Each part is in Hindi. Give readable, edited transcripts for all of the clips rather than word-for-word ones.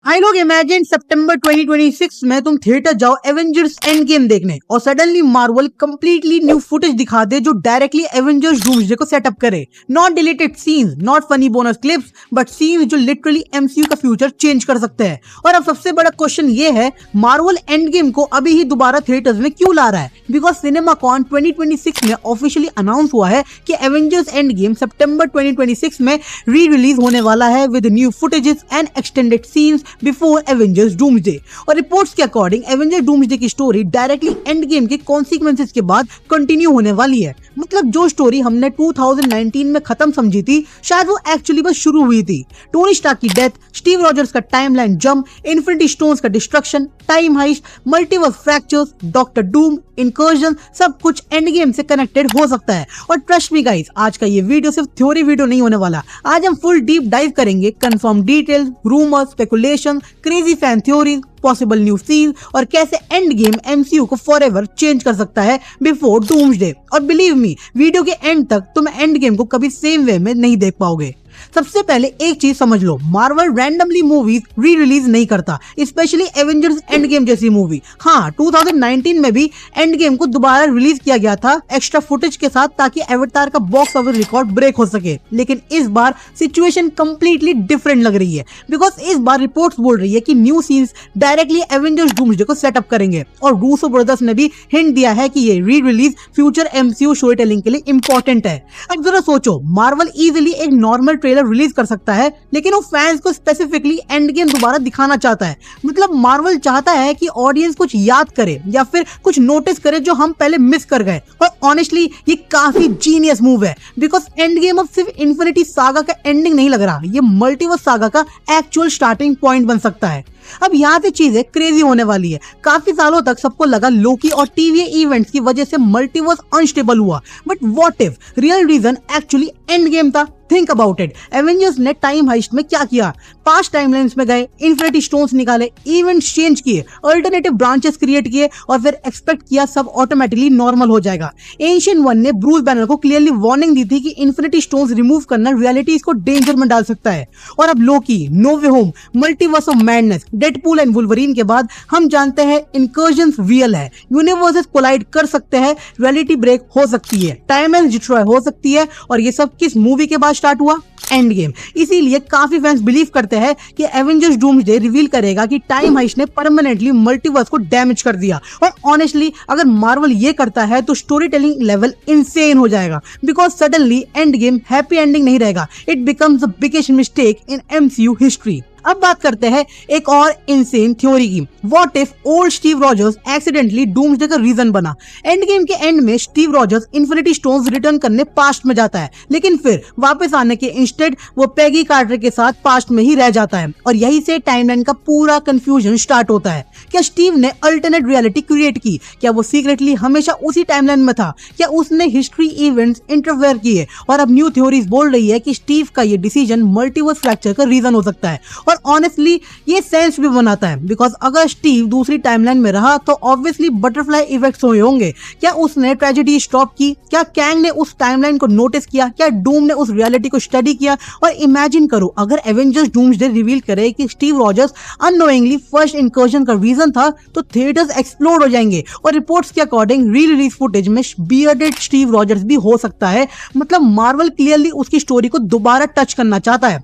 आई लोग इमेजिन सितंबर 2026 में तुम थिएटर जाओ एवेंजर्स एंड गेम देखने और suddenly Marvel completely new footage दिखा दे जो डायरेक्टली एवेंजर्स डूम्सडे को सेटअप करे। Not deleted scenes, not funny bonus clips, but scenes जो लिटरली एमसीयू का फ्यूचर चेंज कर सकते हैं। और अब सबसे बड़ा क्वेश्चन ये है, मार्वल एंड गेम को अभी ही दोबारा थिएटर्स में क्यों ला रहा है? बिकॉज सिनेमाकॉन 2026 में ऑफिशियली अनाउंस हुआ है कि एवेंजर्स एंड गेम सितंबर 2026 में री रिलीज होने वाला है with new footages and extended scenes before Avengers Doomsday. और रिपोर्ट्स के अकॉर्डिंग एवेंजर्स डूम्सडे की स्टोरी डायरेक्टली एंड गेम के कॉन्सिक्वेंसेस के बाद कंटिन्यू होने वाली है। मतलब जो स्टोरी हमने 2019 में खत्म समझी थी, शायद वो एक्चुअली बस शुरू हुई थी। टोनी स्टार्क की डेथ, स्टीव रॉजर्स का टाइमलाइन जंप, इन्फिनिटी स्टोन्स का destruction, time heist, multiverse fractures, Doctor Doom, incursion, सब कुछ एंड गेम से कनेक्टेड हो सकता है। और ट्रस्ट मी गाइस, आज का ये वीडियो सिर्फ थ्योरी वीडियो नहीं होने वाला। आज हम फुल डीप डाइव करेंगे, confirm details, rumours, speculation, crazy fan theories, possible new scene और कैसे एंड गेम एमसीयू को फॉरएवर चेंज कर सकता है बिफोर डूम्सडे। और बिलीव मी, वीडियो के एंड तक तुम एंड गेम को कभी सेम वे में नहीं देख पाओगे। सबसे पहले एक चीज समझ लो, Marvel randomly movies re release नहीं करता, specially Avengers Endgame movie मूवी। हाँ, 2019 में भी एंड गेम को दोबारा रिलीज किया गया था एक्स्ट्रा फुटेज के साथ, ताकि एवेटार का बॉक्स ऑफिस रिकॉर्ड ब्रेक हो सके। लेकिन इस बार सिचुएशन कंप्लीटली डिफरेंट लग रही है, बिकॉज इस बार रिपोर्ट्स बोल रही है कि new scenes directly Avengers doomsday को सेटअप करेंगे। और रूसो ब्रदर्स ने भी हिंट दिया है कि ये re release future MCU story telling के लिए इंपॉर्टेंट है। अब जरा सोचो, मार्वल इजीली एक नॉर्मल ट्रेलर रिलीज कर सकता है, लेकिन वो फैंस को स्पेसिफिकली एंड गेम दोबारा दिखाना चाहता है। मतलब मार्वल चाहता है कि ऑडियंस कुछ याद करे या फिर कुछ नोटिस करे जो हम पहले मिस कर गए। और ऑनेस्टली ये काफी जीनियस मूव है, बिकॉज एंड गेम अब सिर्फ इन्फिनिटी सागा का एंडिंग नहीं लग रहा, ये मल्टीवर्स सागा का एक्चुअल स्टार्टिंग पॉइंट बन सकता है। अब यहाँ से चीजें क्रेजी होने वाली है। काफी सालों तक सबको लगा लोकी और टीवी इवेंट्स की वजह से मल्टीवर्स अनस्टेबल हुआ, but what if real reason actually Endgame था? Think about it. एवेंजर्स ने टाइम हाइस्ट में क्या किया? पास्ट टाइमलाइंस में गए, इन्फिनिटी स्टोन्स निकाले, इवेंट्स चेंज किए, अल्टरनेटिव ब्रांचेस क्रिएट किए और फिर एक्सपेक्ट किया सब ऑटोमेटिकली नॉर्मल हो जाएगा। एंशिएंट वन ने ब्रूस बैनर को क्लियरली वार्निंग दी थी कि इन्फिनिटी स्टोन्स रिमूव करना रियलिटीज को डेंजर में डाल सकता है। और अब Loki, no way home, multiverse of madness, Deadpool and Wolverine के बाद हम जानते हैं इनकर्जन्स रियल है। यूनिवर्सेस कोलाइड कर सकते हैं, रियलिटी ब्रेक हो सकती है, टाइमलाइन डिस्ट्रॉय हो सकती है। और ये सब किस मूवी के बाद स्टार्ट हुआ? End game. इसीलिए काफी फैंस बिलीव करते हैं कि एवेंजर्स डूम्सडे रिवील करेगा कि टाइम हाइस्ट ने परमानेंटली मल्टीवर्स को डैमेज कर दिया। और ऑनेस्टली अगर मार्वल ये करता है तो स्टोरी टेलिंग लेवल इंसेन हो जाएगा, because suddenly end game happy ending नहीं रहेगा, it becomes the biggest mistake in MCU history. अब बात करते हैं एक और इंसेन थ्योरी की। What if old Steve Rogers accidentally doomsday का रीजन बना? एंड गेम के एंड में Steve Rogers infinity stones return करने पास्ट में जाता है, लेकिन फिर वापस आने के इंस्टेड वो पेगी कार्टर के साथ पास्ट में ही रह जाता है। और यही से टाइमलाइन का पूरा कंफ्यूजन स्टार्ट होता है। क्या स्टीव ने अल्टरनेट रियलिटी क्रिएट की? क्या वो सीक्रेटली हमेशा उसी टाइमलाइन में था? क्या उसने हिस्ट्री इवेंट्स इंटरफेयर किए? और अब न्यू थ्योरीज बोल रही है कि स्टीव का ये डिसीजन मल्टीवर्स फ्रैक्चर का रीजन हो सकता है। और ऑनेस्टली ये सेंस भी बनाता है, बिकॉज अगर स्टीव दूसरी टाइमलाइन में रहा तो ऑब्वियसली बटरफ्लाई इफेक्ट्स हुए होंगे। क्या उसने ट्रेजेडी स्टॉप की? क्या कैंग ने उस टाइमलाइन को नोटिस किया? क्या डूम ने उस रियलिटी को स्टडी किया? और इमेजिन करो, अगर एवेंजर्स डूम्सडे रिवील करे कि Steve Rogers unknowingly first incursion का रीजन था, तो थिएटर्स एक्सप्लोड हो जाएंगे। और रिपोर्ट्स के अकॉर्डिंग री रिलीज फुटेज में बियर्डेड स्टीव रॉजर्स भी हो सकता है। मतलब मार्वल क्लियरली उसकी स्टोरी को दोबारा टच करना चाहता है।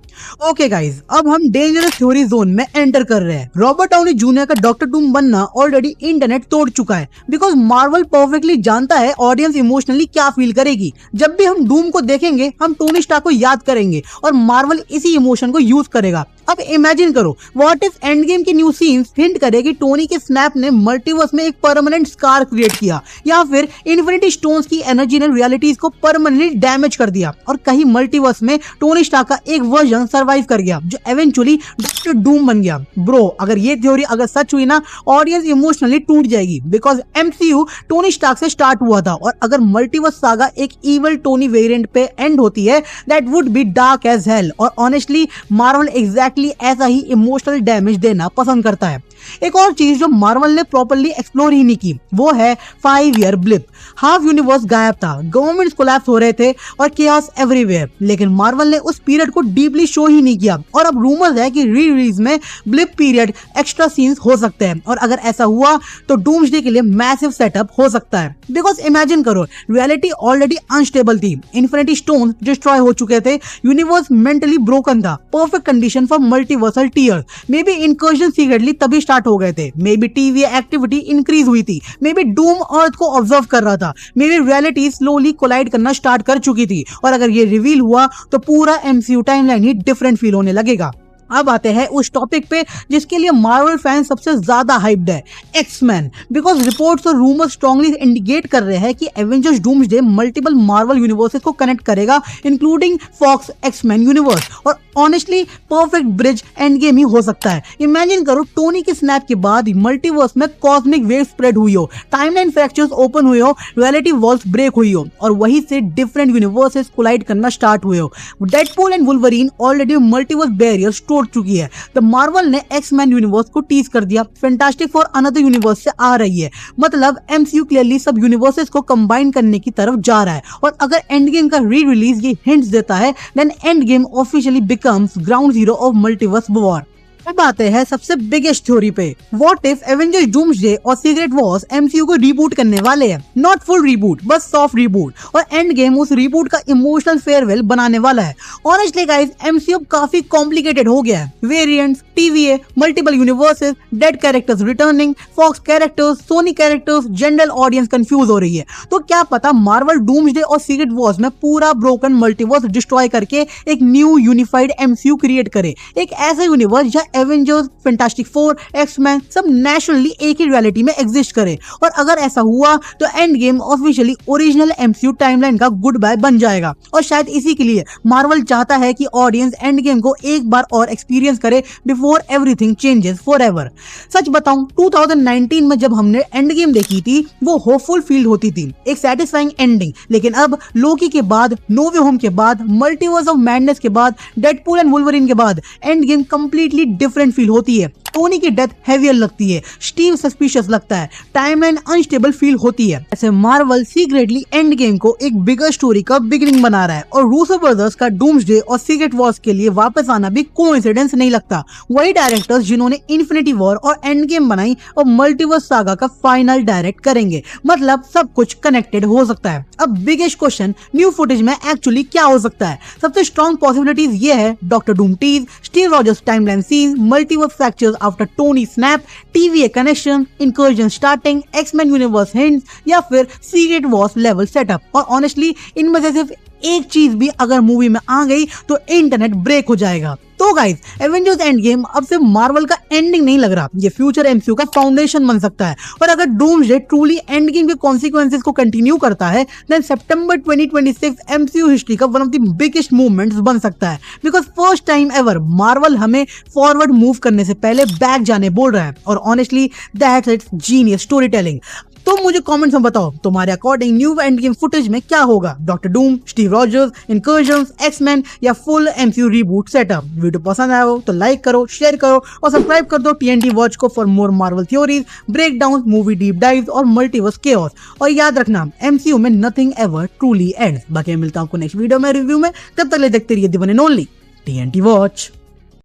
ओके गाइज, अब हम डेंजरस थ्योरी जोन में एंटर कर रहे हैं। रॉबर्ट डाउनी जूनियर का डॉक्टर डूम बनना ऑलरेडी इंटरनेट तोड़ चुका है, बिकॉज मार्वल परफेक्टली जानता है ऑडियंस इमोशनली क्या फील करेगी। जब भी हम डूम को देखेंगे, हम टोनी स्टार्क को याद करेंगे और मार्वल इसी इमोशन को यूज करेगा। अब इमेजिन करो, व्हाट इफ एंड गेम की न्यू सीन्स हिंट करे कि टोनी के स्नैप ने मल्टीवर्स में एक परमानेंट स्कार क्रिएट किया, या फिर इन्फिनिटी स्टोन्स की एनर्जी ने रियलिटीज को परमानेंटली डैमेज कर दिया और कहीं मल्टीवर्स में टोनी स्टार्क का एक वर्जन सरवाइव कर गया जो इवेंचुअली डॉक्टर डूम बन गया। ब्रो, अगर ये थ्योरी अगर सच हुई ना, ऑडियंस इमोशनली टूट जाएगी, बिकॉज एमसीयू टोनी स्टार्क से स्टार्ट हुआ था। और अगर मल्टीवर्स सागा एक इविल टोनी वेरिएंट पे एंड होती है, that would be dark as hell. और ऑनेस्टली मार्वल एग्जैक्ट एग्जैक्टली ऐसा ही इमोशनल डैमेज देना पसंद करता है। एक और चीज जो मार्वल ने प्रॉपर्ली एक्सप्लोर ही नहीं की वो है 5 ईयर ब्लिप। हाफ यूनिवर्स गायब था, गवर्नमेंट्स कोलैप्स हो रहे थे और केओस एवरीवेयर, लेकिन मार्वल ने उस पीरियड को डीपली शो ही नहीं किया। और अब रूमर्स है कि री रिलीज में ब्लिप पीरियड एक्स्ट्रा सीन्स हो सकते हैं, और अगर ऐसा हुआ तो डूम्सडे के लिए मैसिव सेटअप हो सकता है। बिकॉज इमेजिन करो, रियलिटी ऑलरेडी अनस्टेबल थी, इन्फिनिटी स्टोन डिस्ट्रॉय हो चुके थे, यूनिवर्स मेंटली ब्रोकन था, perfect condition for multiversal tears. May be incursion secretly तभी स्टार्ट हो गए थे, may be TV activity increase हुई थी, मे बी डूम अर्थ को ऑब्जर्व कर रहा था, maybe reality slowly collide करना स्टार्ट कर चुकी थी। और अगर ये रिवील हुआ तो पूरा एमसीयू टाइमलाइन ही डिफरेंट फील होने लगेगा। अब आते हैं उस टॉपिक पे जिसके लिए मार्वल फैन सबसे ज्यादा हाइप्ड है, एक्समैन। बिकॉज रिपोर्ट्स और रूमर्स स्ट्रांगली इंडिकेट कर रहे हैं कि Avengers Doomsday multiple Marvel universes को कनेक्ट करेगा, इंक्लूडिंग फॉक्स एक्समैन यूनिवर्स। और honestly perfect bridge Endgame ही हो सकता है। इमेजिन करो, टोनी के स्नैप के बाद मल्टीवर्स में कॉस्मिक वेव स्प्रेड हुई हो, टाइमलाइन फ्रैक्चर्स ओपन हुए हो, रियलिटी वॉल्स ब्रेक हुई हो और वहीं से डिफरेंट यूनिवर्सेस कोलाइड करना स्टार्ट हुए हो। Deadpool and Wolverine already multiverse barriers तोड़ चुकी है। तो मार्वल ने एक्समैन यूनिवर्स को टीज कर दिया, फैंटास्टिक फॉर अनदर यूनिवर्स से आ रही है। मतलब एमसीयू क्लियरली सब यूनिवर्सेस को कंबाइन करने की तरफ जा रहा है। और अगर एंड गेम का री रिलीज ये हिंट्स देता है, then Endgame officially becomes ground zero of multiverse war. अब आते हैं सबसे बिगेस्ट थ्योरी पे, व्हाट इफ एवेंजर्स डूम्सडे और सीक्रेट वॉर्स एमसीयू को रीबूट करने वाले हैं। नॉट फुल रीबूट, बस सॉफ्ट रीबूट, और एंड गेम उस रीबूट का इमोशनल फेयरवेल बनाने वाला है। ऑनेस्टली गाइस, एमसीयू काफी कॉम्प्लिकेटेड हो गया है। Variants, TVA, multiple universes, dead characters returning, Fox characters, Sony characters, general audience confuse हो रही है। तो क्या पता मार्वल डूम्सडे और सीक्रेट वॉर्स में पूरा ब्रोकन मल्टीवर्स डिस्ट्रॉय करके एक न्यू यूनिफाइड एमसीयू क्रिएट करे, एक ऐसा यूनिवर्स जहां एवेंजर्स, फैंटास्टिक फोर, एक्समैन सब नेचुरली एक ही रियलिटी में एग्जिस्ट करे। और अगर ऐसा हुआ तो end game officially original MCU timeline का गुड बाय बन जाएगा। और शायद इसी के लिए मार्वल चाहता है कि ऑडियंस एंड गेम को एक बार और एक्सपीरियंस करे बिफोर एवरीथिंग चेंजेस फॉरएवर। सच बताऊं, 2019 में जब हमने एंड गेम देखी थी वो होपफुल फील होती थी, एक सेटिस्फाइंग एंडिंग। लेकिन अब लोकी के बाद, नो वे होम के बाद, मल्टीवर्स ऑफ मैडनेस के बाद, डेडपूल एंड वुल्वरीन के बाद end game completely different feel होती है। टोनी की डेथ हेवियर लगती है, स्टीव सस्पिशियस लगता है, टाइमलाइन अनस्टेबल फील होती है। ऐसे मार्वल सीक्रेटली एंड गेम को एक बिगर स्टोरी का बिगिनिंग बना रहा है। और रूसो ब्रदर्स का डूम्सडे और सीक्रेट वॉर्स के लिए वापस आना भी कोइंसिडेंस नहीं लगता। वही डायरेक्टर्स जिन्होंने इन्फिनिटी वॉर और एंड गेम बनाई और मल्टीवर्स सागा का फाइनल डायरेक्ट करेंगे। मतलब सब कुछ कनेक्टेड हो सकता है। अब बिगेस्ट क्वेश्चन, न्यू फुटेज में एक्चुअली क्या हो सकता है? सबसे स्ट्रॉन्ग पॉसिबिलिटीज ये है, Doctor Doom tease, Steve Rogers timeline scene, multiverse fractures after Tony snap, TVA connection, incursion starting, X Men universe hints, या फिर सीक्रेट वॉर्स लेवल सेटअप। और ऑनेस्टली इनमें से सिर्फ एक चीज भी अगर मूवी में आ गई तो इंटरनेट ब्रेक हो जाएगा। तो गाइस, एवेंजर्स एंड गेम अब सिर्फ मार्वल का एंडिंग नहीं लग रहा, ये फ्यूचर एमसीयू का फाउंडेशन बन सकता है। और अगर डूम्सडे ट्रूली एंड गेम के कॉन्सिक्वेंसेस को कंटिन्यू करता है, देन सितंबर 2026 एमसीयू हिस्ट्री का one of the biggest movements बन सकता है। Because first time ever Marvel हमें फॉरवर्ड मूव करने से पहले बैक जाने बोल रहा है। और honestly that's it's genius storytelling. तो मुझे कमेंट्स में बताओ, तुम्हारे according new Endgame footage में क्या होगा? Doctor Doom, Steve Rogers, incursions, X Men, या full MCU reboot setup? Video पसंद आया हो तो लाइक करो, शेयर करो और सब्सक्राइब कर दो TNT वॉच को for more Marvel theories, breakdown, movie deep dives और मल्टीवर्स केओस। और याद रखना, एमसीयू में नथिंग एवर ट्रूली एंड्स। बाकी मिलता हूं आपको नेक्स्ट वीडियो में, रिव्यू में। तब तक ले देखते रहिए the one and only TNT watch.